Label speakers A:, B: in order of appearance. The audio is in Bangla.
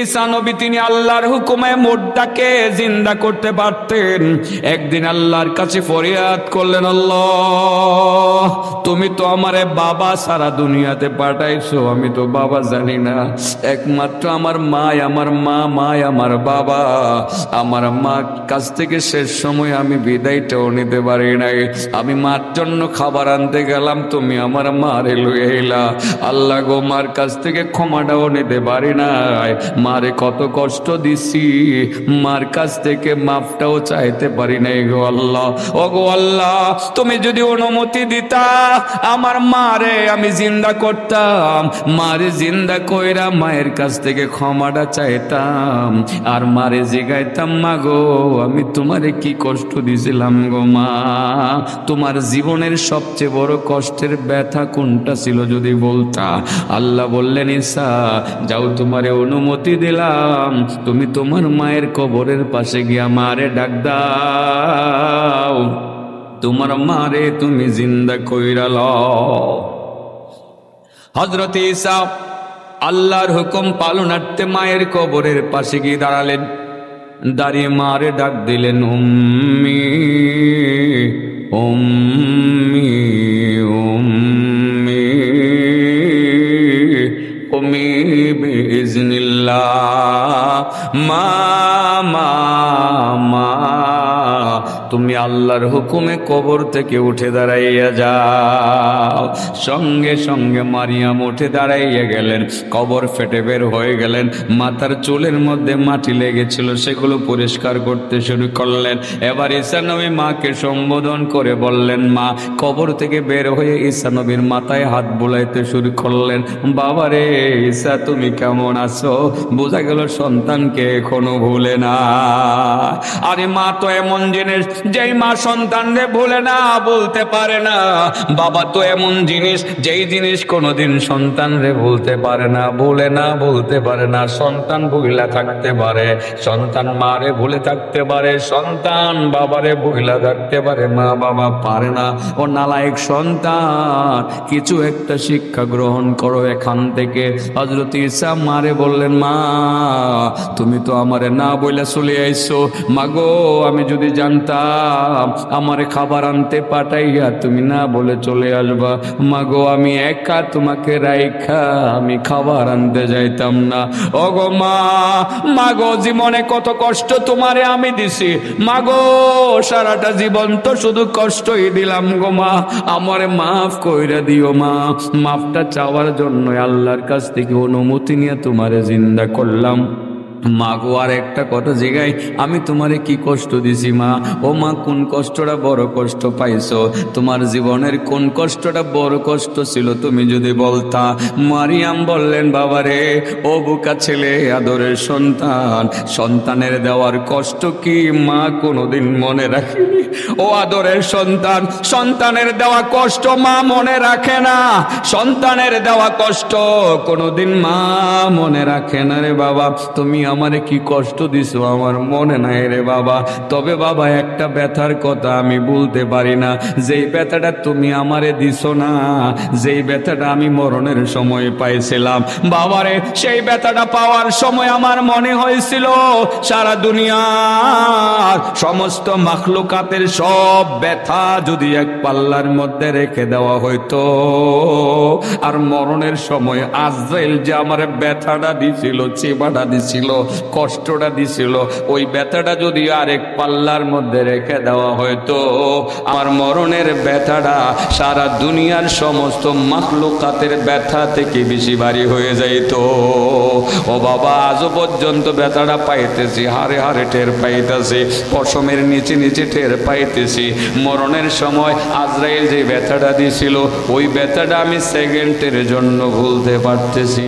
A: ঈসা নবী তিনি আল্লাহর হুকুমে মুর্দাকে জিন্দা করতে পারতেন। একদিন আল্লাহর কাছে ফরিয়াদ করলেন, আল্লাহ তুমি তো আমারে বাবা সারা দুনিয়াতে পাঠাইছো, আমি তো বাবা জানি না, একমাত্র আমার মায় আমার মা, মায় আমার বাবা। আমার মা কাছ থেকে শেষ সময় আমি বিদায়টাও নিতে পারি নাই। আমি মার জন্য খাবার আনতে গেলাম, তুমি আমার মারে লইয়া এলা। আল্লাহ গো, মার কাছ থেকে ক্ষমাটাও নিতে পারি নাই, মারে কত কষ্ট দিছি, মার কাছ থেকে মাফটাও চাইতে পারি নাই গো আল্লাহ। ও গো আল্লাহ, তুমি যদি অনুমতি দিতা আমার মারে আমি জিন্দা করতাম, মারে জিন্দা কইরা মায়ের কাছ থেকে ক্ষমাটা চাইতাম, আর মারে জিগাইতাম, মা গো আমি তোমারে কি কষ্ট দিছিলাম গো মা, তোমার জীবনের সবচেয়ে বড় কষ্টের ব্যথা কোনটা ছিল যদি বলতা। আল্লাহ বললেন, ঈসা যাও, তোমারে অনুমতি দিলাম, তুমি তোমার মায়ের কবরের পাশে গিয়া মারে ডাক দাও, তোমার মারে তুমি জিন্দা কইরা লও। হযরত ঈসা আল্লাহর হুকুম পালনার্থে মায়ের কবরের পাশে গিয়ে দাঁড়ালেন। দাঁড়িয়ে মারে ডাক দিলেন, উম্মি উম্মি উম্মি উম্মি বিইজনিল্লাহ, মা মা মা তুমি আল্লাহর হুকুমে কবর থেকে উঠে দাঁড়াইয়া যাও। সঙ্গে সঙ্গে মারিয়াম উঠে দাঁড়াইয়া গেলেন, কবর ফেটে বের হয়ে গেলেন, মাথার চুলের মধ্যে মাটি লেগেছিল সেগুলো পরিষ্কার করতে শুরু করলেন। এবার ঈসা নবী মাকে সম্বোধন করে বললেন, মা। কবর থেকে বের হয়ে ঈসা নবীর মাথায় হাত বুলাইতে শুরু করলেন, বাবারে ঈসা তুমি কেমন আছো? বোঝা গেল সন্তানকে এখনো ভুলে না। আরে মা তো এমন জিনিস, যেই মা সন্তানরে ভুলে না, বলতে পারে না। বাবা তো এমন জিনিস, যেই জিনিস কোনোদিন সন্তানরে ভুলতে পারে না, ভুলে না, বলতে পারে না। সন্তান ভুলা থাকতে পারে, সন্তান মারে ভুলে থাকতে পারে, সন্তান বাবারে ভুলা থাকতে পারে, মা বাবা পারে না। ও নালায়েক সন্তান, কিছু একটা শিক্ষা গ্রহণ করো এখান থেকে। হযরত ঈসা মারে বললেন, মা তুমি তো আমারে না বইলা চলে আইছো, মাগো আমি যদি জানতাম আমারে খাবার আনতে পাঠাইয়া তুমি না বলে চলে আসবা, মাগো আমি একা তোমাকে রাইখা আমি খাবার আনতে যাইতাম না। ওগো মা, মাগো জীবনে কত কষ্ট তোমারে আমি দিছি, মাগো সারাটা জীবন তো শুধু কষ্টই দিলাম গো মা, আমারে মাফ কইরা দিও মা। মাফটা চাওয়ার জন্য আল্লাহর কাছ থেকে অনুমতি নিয়ে তোমারে জিন্দা করলাম। মা গো, আর একটা কথা জিগাই, আমি তোমারে কি কষ্ট দিছি মা? ও মা, কোন কষ্টটা বড় কষ্ট পাইছো? তোমার জীবনের কোন কষ্টটা বড় কষ্ট ছিল তুমি যদি বলতা। মারিয়াম বললেন, বাবারে ও বুকা ছেলে, আদরের সন্তান, সন্তানের দেওয়ার কষ্ট কি মা কোনোদিন মনে রাখেনি? ও আদরের সন্তান, সন্তানের দেওয়া কষ্ট মা মনে রাখে না, সন্তানের দেওয়া কষ্ট কোনোদিন মা মনে রাখে না রে বাবা। তুমি আমারে কি কষ্ট দিছো আমার মনে নাই রে বাবা। তবে বাবা একটা ব্যথার কথা আমি বলতে পারি না, যেই ব্যথাটা তুমি আমারে দিছো না, যেই ব্যথাটা আমি মরণের সময় পাইছিলাম বাবারে, সেই ব্যথাটা পাওয়ার সময় আমার মনে হয়েছিল সারা দুনিয়ার সমস্ত মাখলুকাতের সব ব্যথা যদি এক পাল্লার মধ্যে রেখে দেওয়া হইতো, আর মরণের সময় আজরাইল যে আমার ব্যথাটা দিছিল, চেবাটা দিছিল, কষ্টটা দিছিল, ওই ব্যথাটা যদি আরেক পাল্লার মধ্যে রেখে দেওয়া হয়তো, আমার মরণের ব্যথাটা সারা দুনিয়ার সমস্ত মাখলুকাতের ব্যথা থেকে বেশি ভারী হয়ে যাইত। ও বাবা, আজও পর্যন্ত ব্যথাটা পাইতেছি, হারে হারে টের পাইতেছি, পশমের নিচে নিচে টের পাইতেছি। মরণের সময় আজরাইল যে ব্যথাটা দিছিল, ওই ব্যথাটা আমি সেকেন্ডের জন্য ভুলতে পারতেছি।